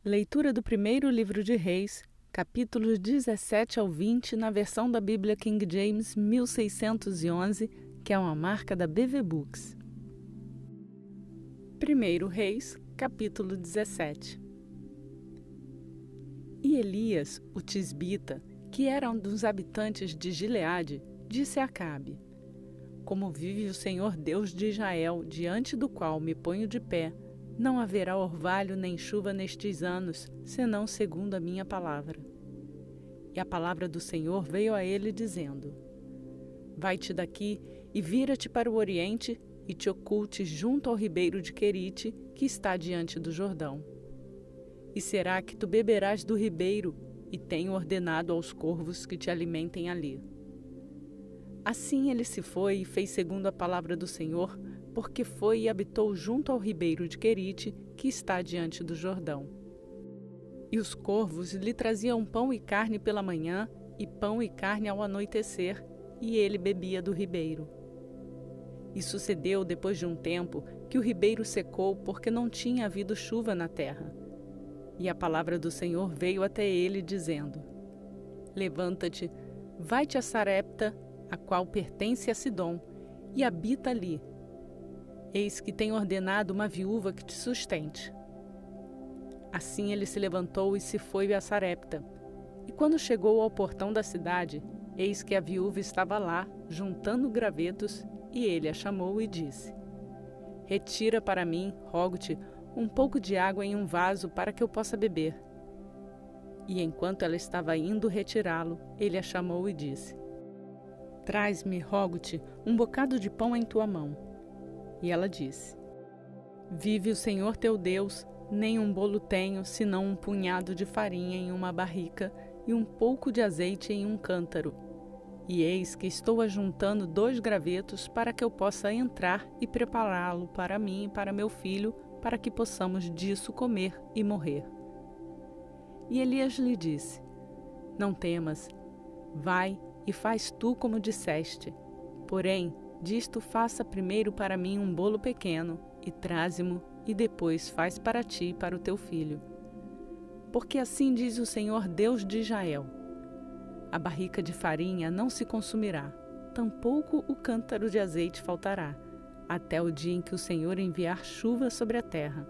Leitura do primeiro livro de Reis, capítulos 17 ao 20, na versão da Bíblia King James 1611, que é uma marca da BV Books. 1 Reis, capítulo 17. E Elias, o tisbita, que era um dos habitantes de Gileade, disse a Acabe: Como vive o Senhor Deus de Israel, diante do qual me ponho de pé, não haverá orvalho nem chuva nestes anos, senão segundo a minha palavra. E a palavra do Senhor veio a ele, dizendo: Vai-te daqui e vira-te para o oriente e te ocultes junto ao ribeiro de Querite, que está diante do Jordão. E será que tu beberás do ribeiro, e tenho ordenado aos corvos que te alimentem ali. Assim ele se foi e fez segundo a palavra do Senhor, porque foi e habitou junto ao ribeiro de Querite, que está diante do Jordão. E os corvos lhe traziam pão e carne pela manhã, e pão e carne ao anoitecer, e ele bebia do ribeiro. E sucedeu, depois de um tempo, que o ribeiro secou, porque não tinha havido chuva na terra. E a palavra do Senhor veio até ele, dizendo: Levanta-te, vai-te a Sarepta, a qual pertence a Sidom, e habita ali. Eis que tenho ordenado uma viúva que te sustente. Assim ele se levantou e se foi a Sarepta. E quando chegou ao portão da cidade, eis que a viúva estava lá, juntando gravetos, e ele a chamou e disse: Retira para mim, rogo-te, um pouco de água em um vaso para que eu possa beber. E enquanto ela estava indo retirá-lo, ele a chamou e disse: Traz-me, rogo-te, um bocado de pão em tua mão. E ela disse: Vive o Senhor teu Deus, nem um bolo tenho, senão um punhado de farinha em uma barrica e um pouco de azeite em um cântaro. E eis que estou ajuntando 2 gravetos para que eu possa entrar e prepará-lo para mim e para meu filho, para que possamos disso comer e morrer. E Elias lhe disse: Não temas, vai e faz tu como disseste. Porém, disto faça primeiro para mim um bolo pequeno, e traze-mo, e depois faz para ti e para o teu filho. Porque assim diz o Senhor Deus de Israel: a barrica de farinha não se consumirá, tampouco o cântaro de azeite faltará, até o dia em que o Senhor enviar chuva sobre a terra.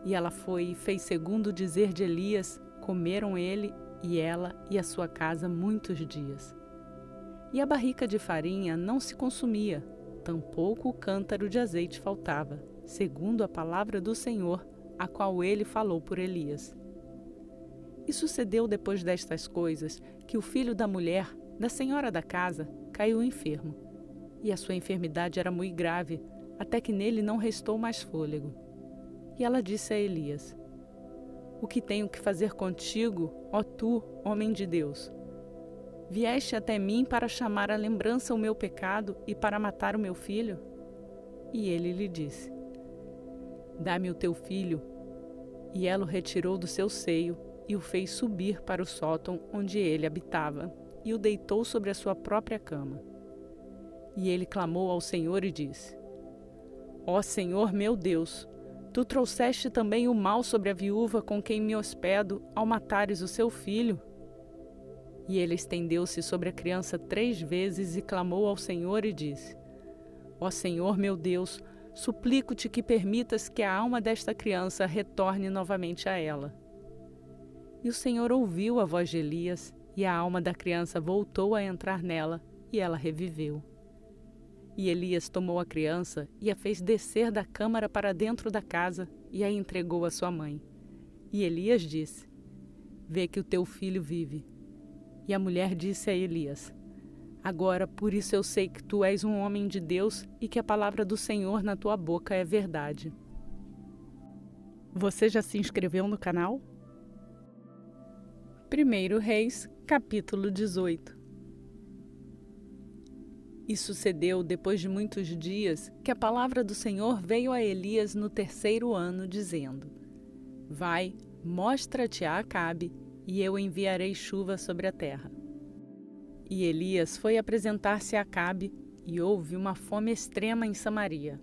E ela foi e fez segundo o dizer de Elias, comeram ele e ela e a sua casa muitos dias. E a barrica de farinha não se consumia, tampouco o cântaro de azeite faltava, segundo a palavra do Senhor, a qual ele falou por Elias. E sucedeu depois destas coisas, que o filho da mulher, da senhora da casa, caiu enfermo. E a sua enfermidade era muito grave, até que nele não restou mais fôlego. E ela disse a Elias: O que tenho que fazer contigo, ó tu, homem de Deus? Vieste até mim para chamar à lembrança o meu pecado e para matar o meu filho? E ele lhe disse: Dá-me o teu filho. E ela o retirou do seu seio e o fez subir para o sótão onde ele habitava, e o deitou sobre a sua própria cama. E ele clamou ao Senhor e disse: Ó Senhor meu Deus, tu trouxeste também o mal sobre a viúva com quem me hospedo ao matares o seu filho? E ele estendeu-se sobre a criança 3 vezes e clamou ao Senhor e disse: Ó Senhor meu Deus, suplico-te que permitas que a alma desta criança retorne novamente a ela. E o Senhor ouviu a voz de Elias, e a alma da criança voltou a entrar nela, e ela reviveu. E Elias tomou a criança e a fez descer da câmara para dentro da casa, e a entregou à sua mãe. E Elias disse: Vê que o teu filho vive. E a mulher disse a Elias: Agora, por isso eu sei que tu és um homem de Deus e que a palavra do Senhor na tua boca é verdade. Você já se inscreveu no canal? 1 Reis, capítulo 18. E sucedeu, depois de muitos dias, que a palavra do Senhor veio a Elias no 3º ano, dizendo: Vai, mostra-te a Acabe, e eu enviarei chuva sobre a terra. E Elias foi apresentar-se a Acabe, e houve uma fome extrema em Samaria.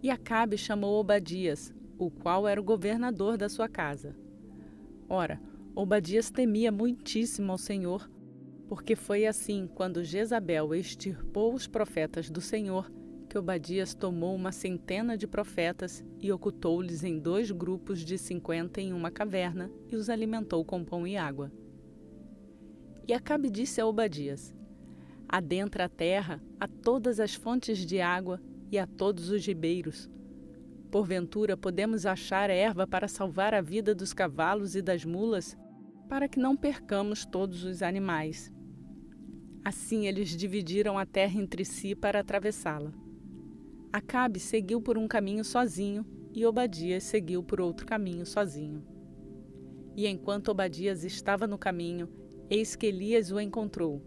E Acabe chamou Obadias, o qual era o governador da sua casa. Ora, Obadias temia muitíssimo ao Senhor, porque foi assim, quando Jezabel extirpou os profetas do Senhor, que Obadias tomou 100 de profetas e ocultou-lhes em 2 grupos de 50 em uma caverna e os alimentou com pão e água. E Acabe disse a Obadias: adentra a terra a todas as fontes de água e a todos os ribeiros. Porventura podemos achar erva para salvar a vida dos cavalos e das mulas, para que não percamos todos os animais. Assim eles dividiram a terra entre si para atravessá-la. Acabe seguiu por um caminho sozinho e Obadias seguiu por outro caminho sozinho. E enquanto Obadias estava no caminho, eis que Elias o encontrou,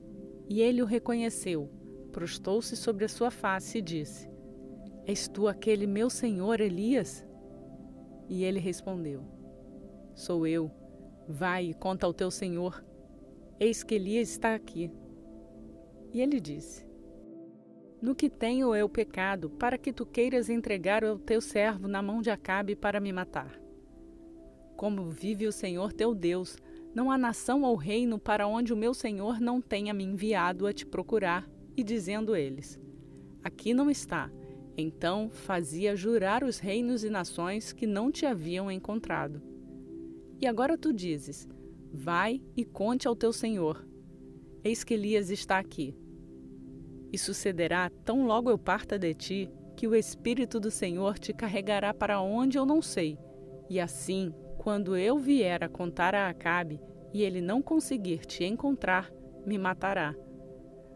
e ele o reconheceu, prostou-se sobre a sua face e disse: És tu aquele meu senhor Elias? E ele respondeu: Sou eu. Vai e conta ao teu senhor. Eis que Elias está aqui. E ele disse: No que tenho eu pecado, para que tu queiras entregar o teu servo na mão de Acabe para me matar? Como vive o Senhor teu Deus, não há nação ou reino para onde o meu senhor não tenha me enviado a te procurar, e dizendo eles: Aqui não está. Então fazia jurar os reinos e nações que não te haviam encontrado. E agora tu dizes: Vai e conte ao teu senhor. Eis que Elias está aqui. E sucederá, tão logo eu parta de ti, que o Espírito do Senhor te carregará para onde eu não sei. E assim, quando eu vier a contar a Acabe, e ele não conseguir te encontrar, me matará.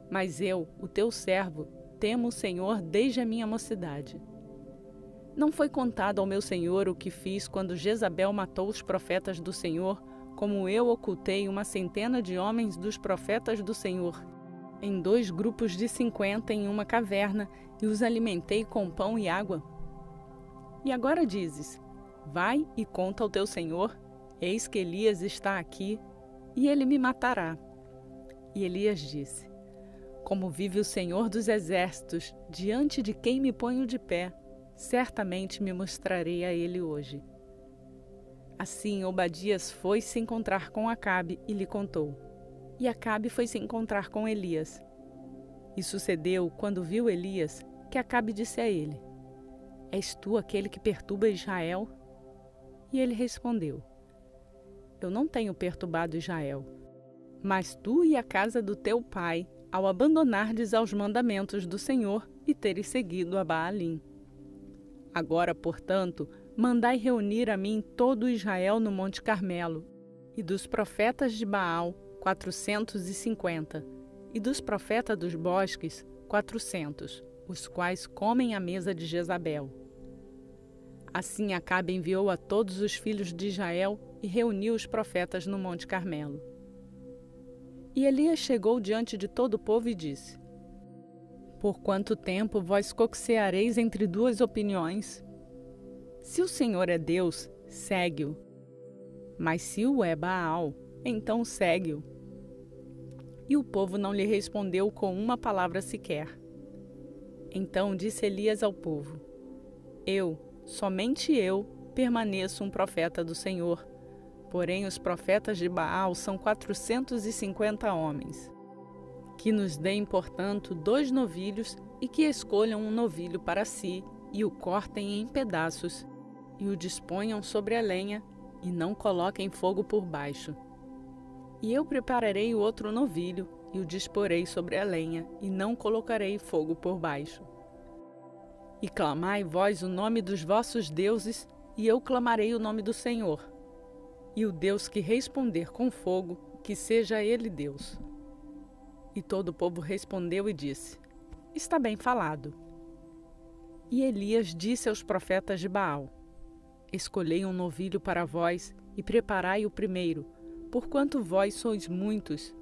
Mas eu, o teu servo, temo o Senhor desde a minha mocidade. Não foi contado ao meu senhor o que fiz quando Jezabel matou os profetas do Senhor, como eu ocultei 100 de homens dos profetas do Senhor em 2 grupos de 50 em uma caverna, e os alimentei com pão e água? E agora dizes: Vai e conta ao teu senhor, eis que Elias está aqui, e ele me matará. E Elias disse: Como vive o Senhor dos exércitos, diante de quem me ponho de pé, certamente me mostrarei a ele hoje. Assim Obadias foi se encontrar com Acabe e lhe contou. E Acabe foi se encontrar com Elias. E sucedeu, quando viu Elias, que Acabe disse a ele: És tu aquele que perturba Israel? E ele respondeu: Eu não tenho perturbado Israel, mas tu e a casa do teu pai, ao abandonardes aos mandamentos do Senhor e teres seguido a Baalim. Agora, portanto, mandai reunir a mim todo Israel no Monte Carmelo, e dos profetas de Baal 450, e dos profetas dos bosques 400, os quais comem à mesa de Jezabel. Assim Acabe enviou a todos os filhos de Israel e reuniu os profetas no Monte Carmelo. E Elias chegou diante de todo o povo e disse: Por quanto tempo vós coxeareis entre 2 opiniões? Se o Senhor é Deus, segue-o. Mas se o é Baal, então segue-o. E o povo não lhe respondeu com uma palavra sequer. Então disse Elias ao povo: Eu, somente eu, permaneço um profeta do Senhor. Porém os profetas de Baal são 450 homens. Que nos deem, portanto, 2 novilhos e que escolham um novilho para si e o cortem em pedaços e o disponham sobre a lenha e não coloquem fogo por baixo. E eu prepararei o outro novilho e o disporei sobre a lenha e não colocarei fogo por baixo. E clamai vós o nome dos vossos deuses e eu clamarei o nome do Senhor. E o Deus que responder com fogo, que seja ele Deus. E todo o povo respondeu e disse: Está bem falado. E Elias disse aos profetas de Baal: Escolhei um novilho para vós e preparai o primeiro, porquanto vós sois muitos,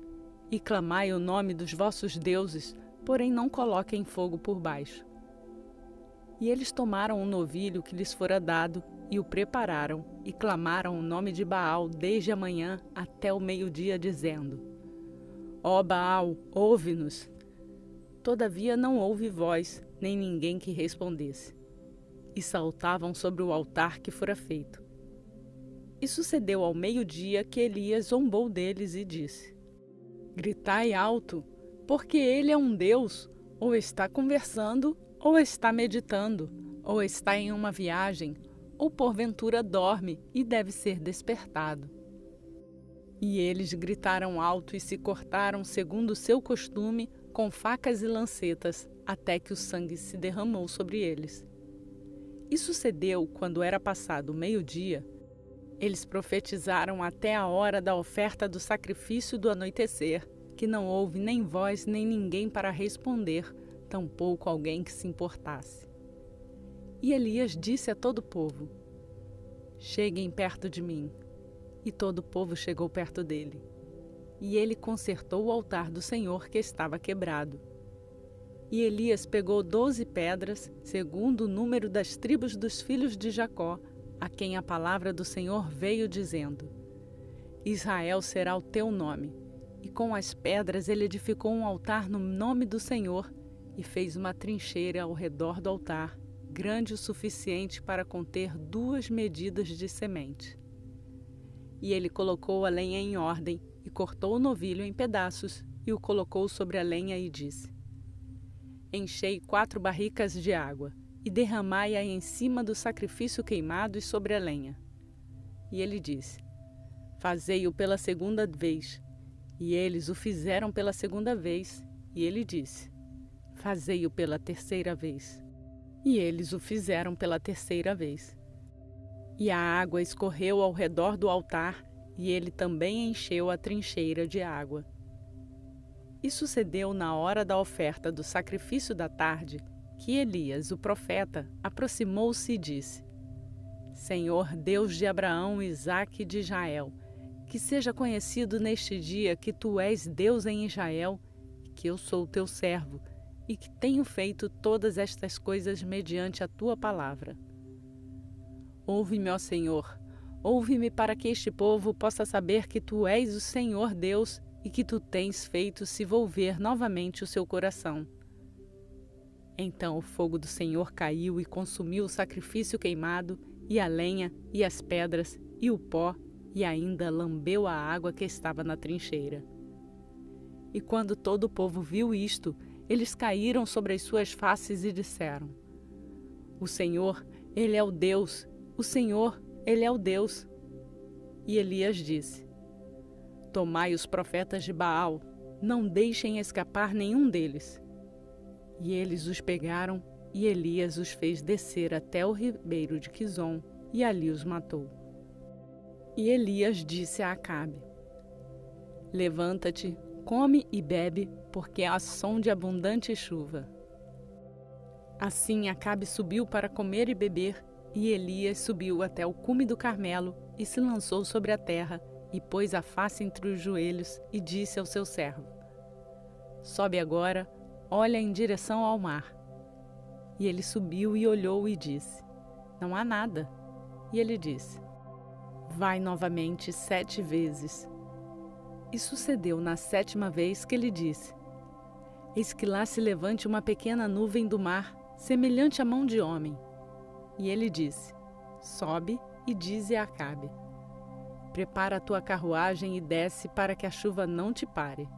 e clamai o nome dos vossos deuses, porém não coloquem fogo por baixo. E eles tomaram o novilho que lhes fora dado e o prepararam, e clamaram o nome de Baal desde a manhã até o meio-dia, dizendo: Ó Baal, ouve-nos. Todavia não houve voz, nem ninguém que respondesse. e saltavam sobre o altar que fora feito. E sucedeu ao meio-dia que Elias zombou deles e disse: Gritai alto, porque ele é um Deus, ou está conversando, ou está meditando, ou está em uma viagem, ou porventura dorme e deve ser despertado. E eles gritaram alto e se cortaram segundo o seu costume, com facas e lancetas, até que o sangue se derramou sobre eles. E sucedeu, quando era passado o meio-dia, eles profetizaram até a hora da oferta do sacrifício do anoitecer, que não houve nem voz nem ninguém para responder, tampouco alguém que se importasse. E Elias disse a todo o povo: Cheguem perto de mim. E todo o povo chegou perto dele. E ele consertou o altar do Senhor que estava quebrado. E Elias pegou 12 pedras, segundo o número das tribos dos filhos de Jacó, a quem a palavra do Senhor veio dizendo: Israel será o teu nome. E com as pedras ele edificou um altar no nome do Senhor e fez uma trincheira ao redor do altar, grande o suficiente para conter 2 medidas de semente. E ele colocou a lenha em ordem e cortou o novilho em pedaços e o colocou sobre a lenha e disse: Enchei 4 barricas de água e derramai-a em cima do sacrifício queimado e sobre a lenha. E ele disse: Fazei-o pela segunda vez. E eles o fizeram pela segunda vez. E ele disse: Fazei-o pela terceira vez. E eles o fizeram pela terceira vez. E a água escorreu ao redor do altar, e ele também encheu a trincheira de água. E sucedeu na hora da oferta do sacrifício da tarde, que Elias, o profeta, aproximou-se e disse: Senhor Deus de Abraão, Isaque e de Israel, que seja conhecido neste dia que tu és Deus em Israel, e que eu sou teu servo, e que tenho feito todas estas coisas mediante a tua palavra. Ouve-me, ó Senhor, ouve-me para que este povo possa saber que tu és o Senhor Deus e que tu tens feito se volver novamente o seu coração. Então o fogo do Senhor caiu e consumiu o sacrifício queimado, e a lenha, e as pedras, e o pó, e ainda lambeu a água que estava na trincheira. E quando todo o povo viu isto, eles caíram sobre as suas faces e disseram: O Senhor, Ele é o Deus, o Senhor, Ele é o Deus. E Elias disse: Tomai os profetas de Baal, não deixem escapar nenhum deles. E eles os pegaram, e Elias os fez descer até o ribeiro de Quizom, e ali os matou. E Elias disse a Acabe: Levanta-te, come e bebe, porque há som de abundante chuva. Assim Acabe subiu para comer e beber, e Elias subiu até o cume do Carmelo, e se lançou sobre a terra, e pôs a face entre os joelhos, e disse ao seu servo: Sobe agora, olha em direção ao mar. E ele subiu e olhou e disse: Não há nada. E ele disse: Vai novamente 7 vezes. E sucedeu na 7ª vez que ele disse: Eis que lá se levante uma pequena nuvem do mar, semelhante à mão de homem. E ele disse: Sobe e dize a Acabe: Prepara a tua carruagem e desce para que a chuva não te pare.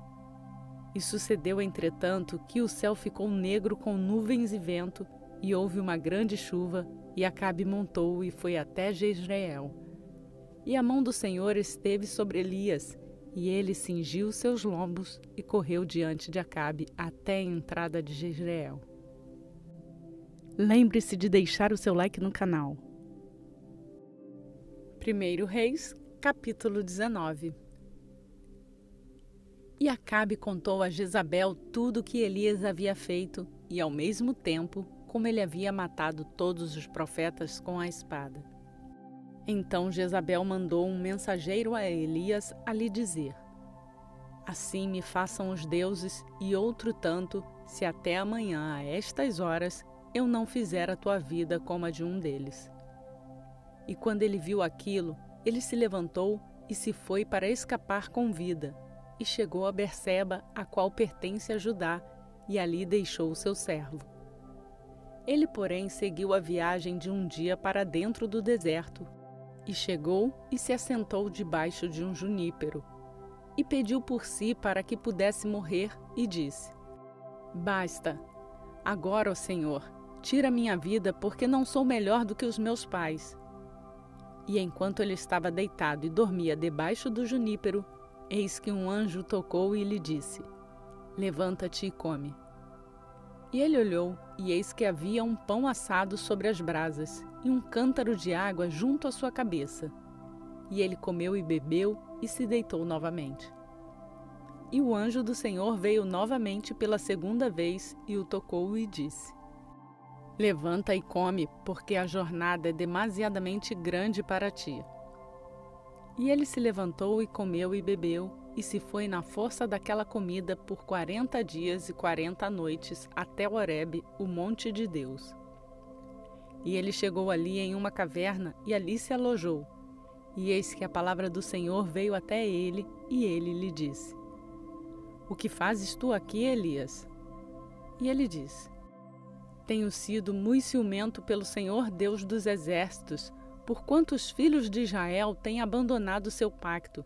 E sucedeu, entretanto, que o céu ficou negro com nuvens e vento, e houve uma grande chuva, e Acabe montou e foi até Jezreel. E a mão do Senhor esteve sobre Elias, e ele cingiu seus lombos e correu diante de Acabe até a entrada de Jezreel. Lembre-se de deixar o seu like no canal. 1 Reis, capítulo 19. E Acabe contou a Jezabel tudo o que Elias havia feito e, ao mesmo tempo, como ele havia matado todos os profetas com a espada. Então Jezabel mandou um mensageiro a Elias a lhe dizer: Assim me façam os deuses e outro tanto, se até amanhã a estas horas eu não fizer a tua vida como a de um deles. E quando ele viu aquilo, ele se levantou e se foi para escapar com vida, e chegou a Berseba, a qual pertence a Judá, e ali deixou o seu servo. Ele, porém, seguiu a viagem de um dia para dentro do deserto, e chegou e se assentou debaixo de um junípero, e pediu por si para que pudesse morrer, e disse: Basta, agora, ó Senhor, tira minha vida, porque não sou melhor do que os meus pais. E enquanto ele estava deitado e dormia debaixo do junípero, eis que um anjo tocou e lhe disse: Levanta-te e come. E ele olhou, e eis que havia um pão assado sobre as brasas, e um cântaro de água junto à sua cabeça. E ele comeu e bebeu, e se deitou novamente. E o anjo do Senhor veio novamente pela segunda vez, e o tocou e disse: Levanta e come, porque a jornada é demasiadamente grande para ti. E ele se levantou e comeu e bebeu, e se foi na força daquela comida por 40 dias e 40 noites até Horebe, o monte de Deus. E ele chegou ali em uma caverna e ali se alojou. E eis que a palavra do Senhor veio até ele, e ele lhe disse: O que fazes tu aqui, Elias? E ele disse: Tenho sido muito ciumento pelo Senhor Deus dos exércitos, porquanto os filhos de Israel têm abandonado seu pacto,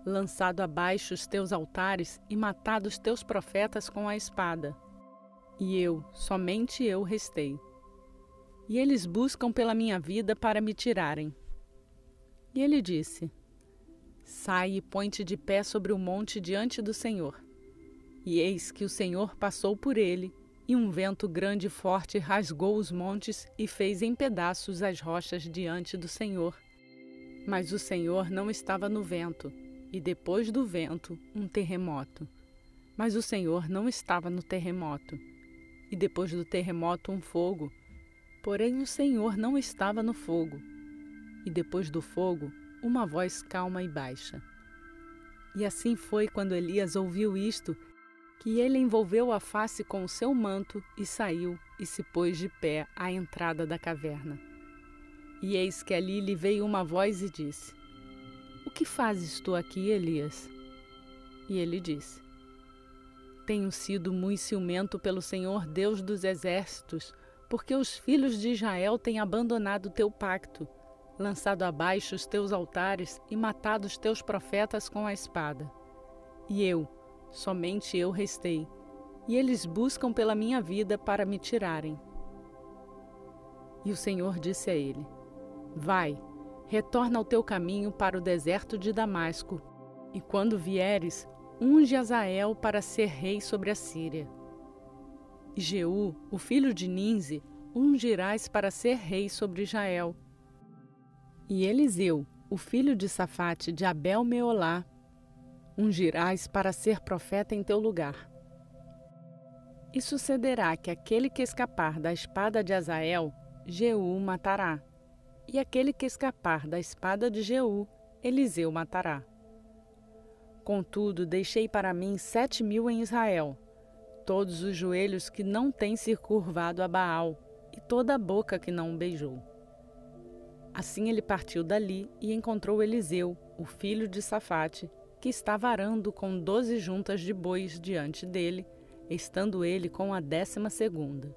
lançado abaixo os teus altares e matado os teus profetas com a espada. E eu, somente eu, restei. E eles buscam pela minha vida para me tirarem. E ele disse: Sai e põe-te de pé sobre o monte diante do Senhor. E eis que o Senhor passou por ele, e um vento grande e forte rasgou os montes e fez em pedaços as rochas diante do Senhor. Mas o Senhor não estava no vento, e depois do vento, um terremoto. Mas o Senhor não estava no terremoto, e depois do terremoto, um fogo. Porém o Senhor não estava no fogo, e depois do fogo, uma voz calma e baixa. E assim foi quando Elias ouviu isto, que ele envolveu a face com o seu manto e saiu e se pôs de pé à entrada da caverna. E eis que ali lhe veio uma voz e disse: O que fazes tu aqui, Elias? E ele disse: Tenho sido muito ciumento pelo Senhor Deus dos exércitos, porque os filhos de Israel têm abandonado o teu pacto, lançado abaixo os teus altares e matado os teus profetas com a espada. E eu, somente eu restei, e eles buscam pela minha vida para me tirarem. E o Senhor disse a ele: Vai, retorna ao teu caminho para o deserto de Damasco, e quando vieres, unge Azael para ser rei sobre a Síria. E Jeú, o filho de Ninzi, ungirás para ser rei sobre Israel. E Eliseu, o filho de Safate de Abel-Meolá, ungirás para ser profeta em teu lugar. E sucederá que aquele que escapar da espada de Azael, Jeú matará, e aquele que escapar da espada de Jeú, Eliseu matará. Contudo, deixei para mim 7.000 em Israel, todos os joelhos que não têm se curvado a Baal, e toda a boca que não o beijou. Assim ele partiu dali e encontrou Eliseu, o filho de Safate, que estava arando com 12 juntas de bois diante dele, estando ele com a 12ª.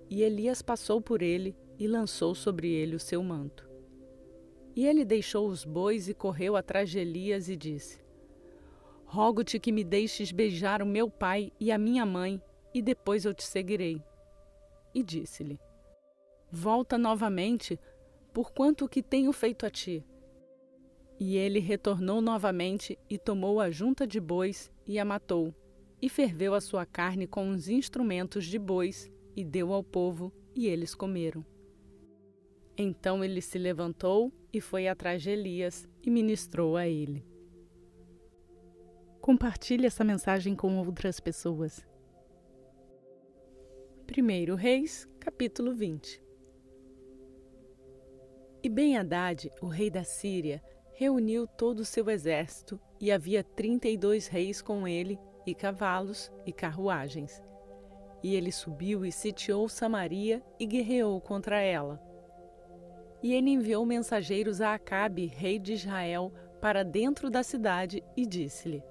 E Elias passou por ele e lançou sobre ele o seu manto. E ele deixou os bois e correu atrás de Elias e disse: Rogo-te que me deixes beijar o meu pai e a minha mãe, e depois eu te seguirei. E disse-lhe: Volta novamente, porquanto o que tenho feito a ti? E ele retornou novamente e tomou a junta de bois e a matou, e ferveu a sua carne com os instrumentos de bois, e deu ao povo, e eles comeram. Então ele se levantou e foi atrás de Elias e ministrou a ele. Compartilhe essa mensagem com outras pessoas. 1 Reis, capítulo 20. E Ben-Hadad, o rei da Síria, reuniu todo o seu exército, e havia 32 reis com ele, e cavalos e carruagens. E ele subiu e sitiou Samaria e guerreou contra ela. E ele enviou mensageiros a Acabe, rei de Israel, para dentro da cidade, e disse-lhe: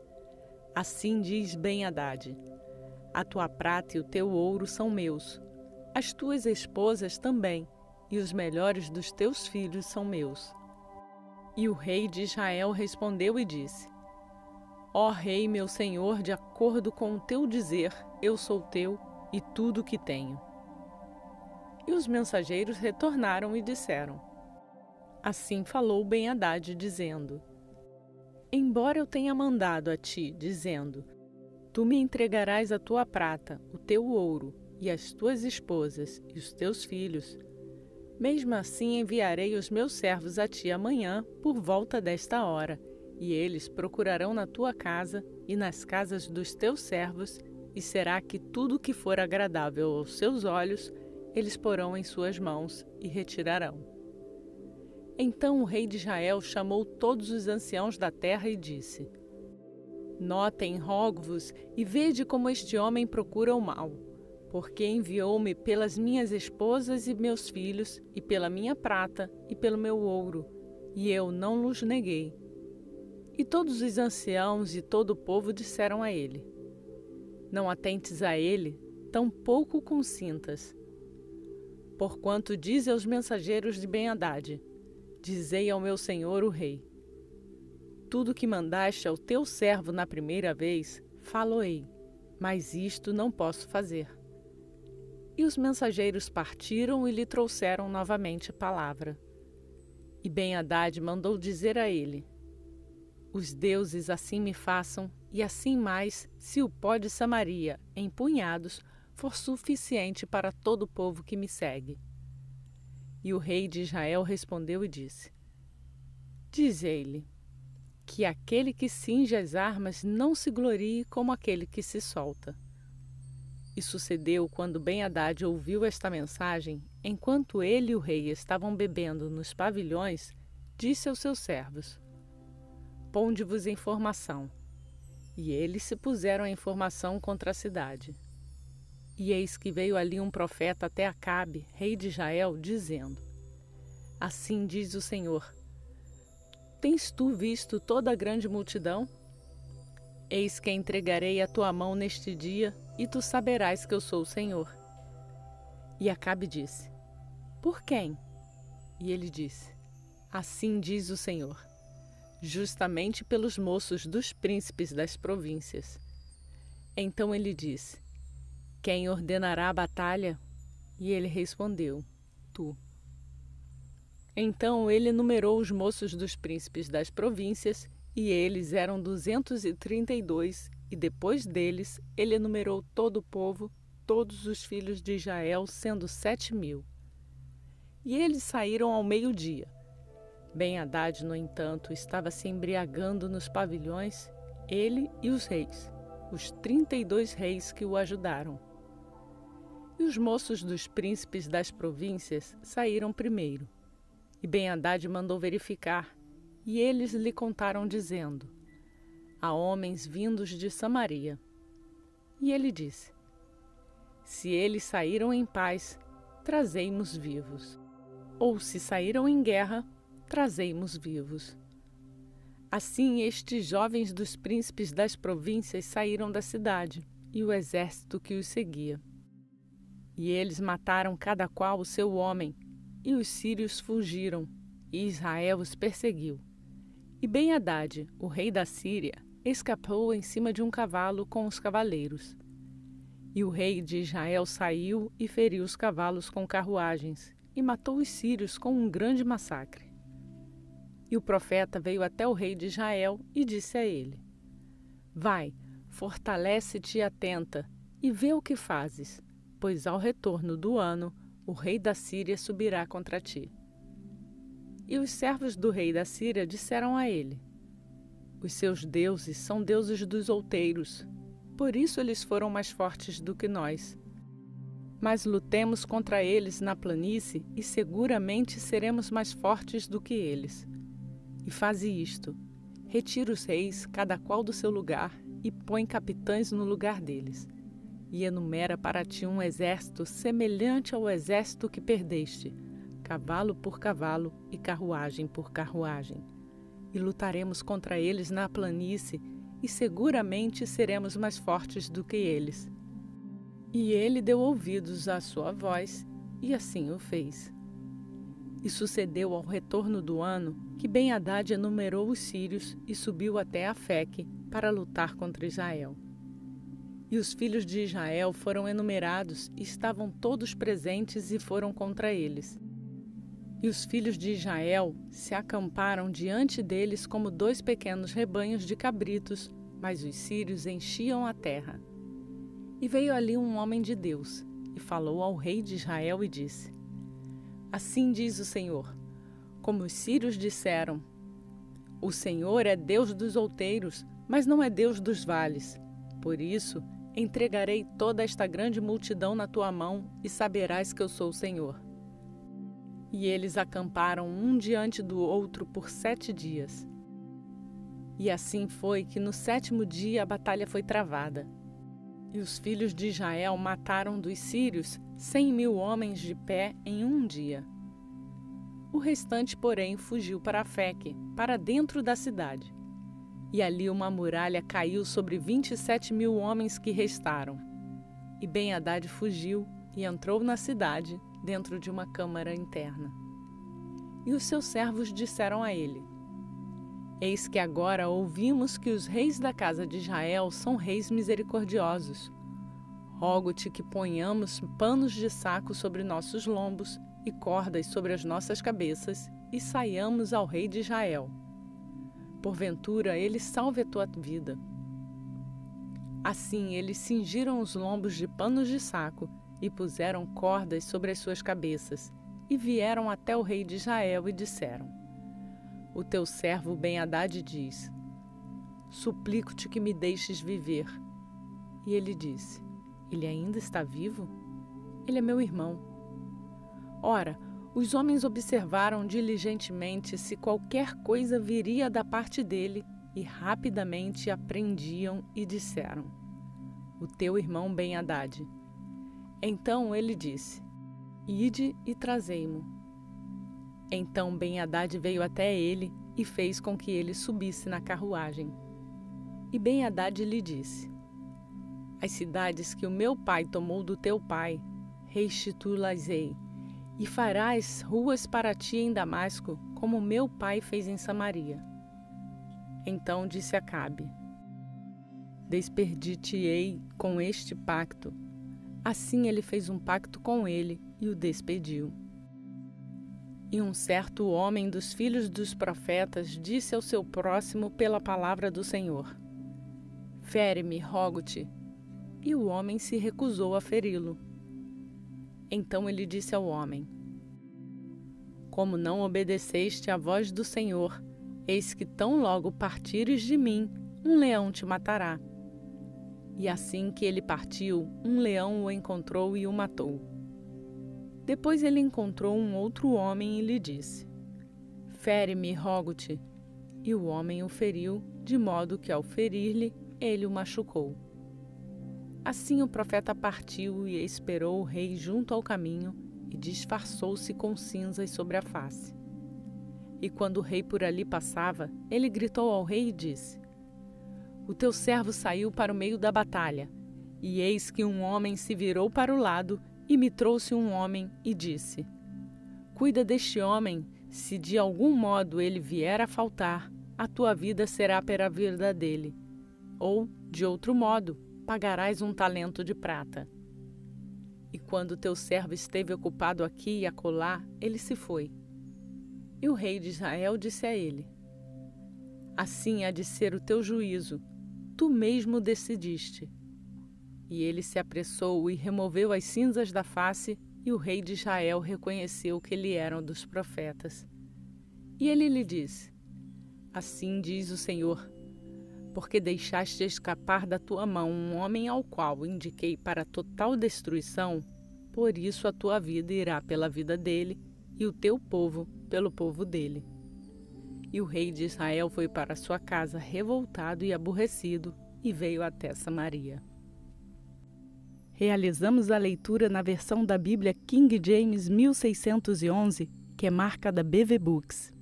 Assim diz Ben-Hadad: A tua prata e o teu ouro são meus, as tuas esposas também, e os melhores dos teus filhos são meus. E o rei de Israel respondeu e disse: Ó rei meu senhor, de acordo com o teu dizer, eu sou teu e tudo o que tenho. E os mensageiros retornaram e disseram: Assim falou Ben-Hadad, dizendo: Embora eu tenha mandado a ti, dizendo: Tu me entregarás a tua prata, o teu ouro, e as tuas esposas, e os teus filhos, mesmo assim enviarei os meus servos a ti amanhã, por volta desta hora, e eles procurarão na tua casa e nas casas dos teus servos, e será que tudo o que for agradável aos seus olhos, eles porão em suas mãos e retirarão. Então o rei de Israel chamou todos os anciãos da terra e disse: Notem, rogo-vos, e vede como este homem procura o mal, porque enviou-me pelas minhas esposas e meus filhos, e pela minha prata, e pelo meu ouro, e eu não lhes neguei. E todos os anciãos e todo o povo disseram a ele: Não atentes a ele, tampouco consintas. Porquanto dize aos mensageiros de Ben-Hadad: Dizei ao meu senhor o rei: Tudo que mandaste ao teu servo na primeira vez, falo-ei, mas isto não posso fazer. E os mensageiros partiram e lhe trouxeram novamente palavra. E Ben-Hadad mandou dizer a ele: Os deuses assim me façam, e assim mais, se o pó de Samaria, em punhados, for suficiente para todo o povo que me segue. E o rei de Israel respondeu e disse: Dize-lhe que aquele que cinge as armas não se glorie como aquele que se solta. E sucedeu quando Ben-Hadad ouviu esta mensagem, enquanto ele e o rei estavam bebendo nos pavilhões, disse aos seus servos: Ponde-vos em formação. E eles se puseram em formação contra a cidade. E eis que veio ali um profeta até Acabe, rei de Israel, dizendo: Assim diz o Senhor: Tens tu visto toda a grande multidão? Eis que entregarei a tua mão neste dia, e tu saberás que eu sou o Senhor. E Acabe disse: Por quem? E ele disse: Assim diz o Senhor: Justamente pelos moços dos príncipes das províncias. Então ele disse: Quem ordenará a batalha? E ele respondeu: Tu. Então ele numerou os moços dos príncipes das províncias, e eles eram 232, e depois deles ele enumerou todo o povo, todos os filhos de Israel, sendo 7.000. E eles saíram ao meio-dia. Ben-Hadad, no entanto, estava se embriagando nos pavilhões, ele e os reis, os 32 reis que o ajudaram. E os moços dos príncipes das províncias saíram primeiro. E Ben-Hadad mandou verificar, e eles lhe contaram, dizendo: Há homens vindos de Samaria. E ele disse: Se eles saíram em paz, trazei-mos vivos. Ou se saíram em guerra, trazei-mos vivos. Assim estes jovens dos príncipes das províncias saíram da cidade, e o exército que os seguia. E eles mataram cada qual o seu homem, e os sírios fugiram, e Israel os perseguiu. E Ben-Hadad, o rei da Síria, escapou em cima de um cavalo com os cavaleiros. E o rei de Israel saiu e feriu os cavalos com carruagens, e matou os sírios com um grande massacre. E o profeta veio até o rei de Israel e disse a ele: Vai, fortalece-te e atenta, e vê o que fazes, pois ao retorno do ano o rei da Síria subirá contra ti. E os servos do rei da Síria disseram a ele: Os seus deuses são deuses dos outeiros, por isso eles foram mais fortes do que nós. Mas lutemos contra eles na planície e seguramente seremos mais fortes do que eles. E faze isto: retira os reis, cada qual do seu lugar, e põe capitães no lugar deles. E enumera para ti um exército semelhante ao exército que perdeste, cavalo por cavalo e carruagem por carruagem. E lutaremos contra eles na planície, e seguramente seremos mais fortes do que eles. E ele deu ouvidos à sua voz, e assim o fez. E sucedeu ao retorno do ano que Ben-Hadad enumerou os sírios e subiu até Afeque para lutar contra Israel. E os filhos de Israel foram enumerados e estavam todos presentes e foram contra eles. E os filhos de Israel se acamparam diante deles como 2 pequenos rebanhos de cabritos, mas os sírios enchiam a terra. E veio ali um homem de Deus, e falou ao rei de Israel e disse: Assim diz o Senhor, como os sírios disseram, o Senhor é Deus dos outeiros, mas não é Deus dos vales. Por isso, entregarei toda esta grande multidão na tua mão, e saberás que eu sou o Senhor. E eles acamparam um diante do outro por 7 dias. E assim foi que no 7º dia a batalha foi travada. E os filhos de Israel mataram dos sírios 100.000 homens de pé em um dia. O restante, porém, fugiu para Afeque, para dentro da cidade. E ali uma muralha caiu sobre 27.000 homens que restaram. E Ben-Hadad fugiu e entrou na cidade, dentro de uma câmara interna. E os seus servos disseram a ele: Eis que agora ouvimos que os reis da casa de Israel são reis misericordiosos. Rogo-te que ponhamos panos de saco sobre nossos lombos e cordas sobre as nossas cabeças e saiamos ao rei de Israel. Porventura ele salve a tua vida. Assim eles cingiram os lombos de panos de saco e puseram cordas sobre as suas cabeças e vieram até o rei de Israel e disseram: O teu servo Ben-Hadad diz: Suplico-te que me deixes viver. E ele disse: Ele ainda está vivo? Ele é meu irmão. Ora, os homens observaram diligentemente se qualquer coisa viria da parte dele e rapidamente apreendiam e disseram: O teu irmão Ben-Hadad. Então ele disse: Ide e trazei-mo. Então Ben-Hadad veio até ele e fez com que ele subisse na carruagem. E Ben-Hadad lhe disse: As cidades que o meu pai tomou do teu pai, restituí-las-ei, e farás ruas para ti em Damasco, como meu pai fez em Samaria. Então disse Acabe: Despedir-te-ei com este pacto. Assim ele fez um pacto com ele e o despediu. E um certo homem dos filhos dos profetas disse ao seu próximo pela palavra do Senhor: Fere-me, rogo-te. E o homem se recusou a feri-lo. Então ele disse ao homem: Como não obedeceste à voz do Senhor, eis que tão logo partires de mim, um leão te matará. E assim que ele partiu, um leão o encontrou e o matou. Depois ele encontrou um outro homem e lhe disse: Fere-me, rogo-te. E o homem o feriu, de modo que ao ferir-lhe, ele o machucou. Assim o profeta partiu e esperou o rei junto ao caminho e disfarçou-se com cinzas sobre a face. E quando o rei por ali passava, ele gritou ao rei e disse: O teu servo saiu para o meio da batalha, e eis que um homem se virou para o lado e me trouxe um homem e disse: Cuida deste homem, se de algum modo ele vier a faltar, a tua vida será pela vida dele. Ou, de outro modo, pagarás 1 talento de prata. E quando teu servo esteve ocupado aqui e acolá, ele se foi. E o rei de Israel disse a ele: Assim há de ser o teu juízo, tu mesmo decidiste. E ele se apressou e removeu as cinzas da face, e o rei de Israel reconheceu que ele era um dos profetas. E ele lhe disse: Assim diz o Senhor, porque deixaste escapar da tua mão um homem ao qual indiquei para total destruição, por isso a tua vida irá pela vida dele, e o teu povo pelo povo dele. E o rei de Israel foi para sua casa revoltado e aborrecido, e veio até Samaria. Realizamos a leitura na versão da Bíblia King James 1611, que é marca da BV Books.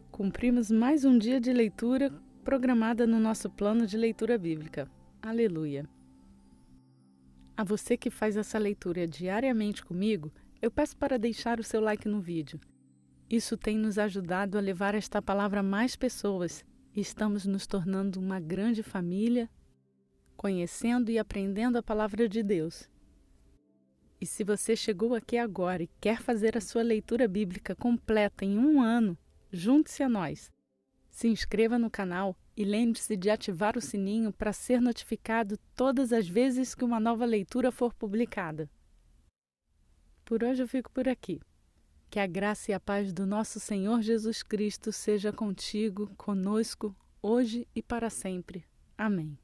Cumprimos mais um dia de leitura programada no nosso plano de leitura bíblica. Aleluia! A você que faz essa leitura diariamente comigo, eu peço para deixar o seu like no vídeo. Isso tem nos ajudado a levar esta palavra a mais pessoas e estamos nos tornando uma grande família, conhecendo e aprendendo a palavra de Deus. E se você chegou aqui agora e quer fazer a sua leitura bíblica completa em 1 ano, junte-se a nós. Se inscreva no canal e lembre-se de ativar o sininho para ser notificado todas as vezes que uma nova leitura for publicada. Por hoje eu fico por aqui. Que a graça e a paz do nosso Senhor Jesus Cristo seja contigo, conosco, hoje e para sempre. Amém.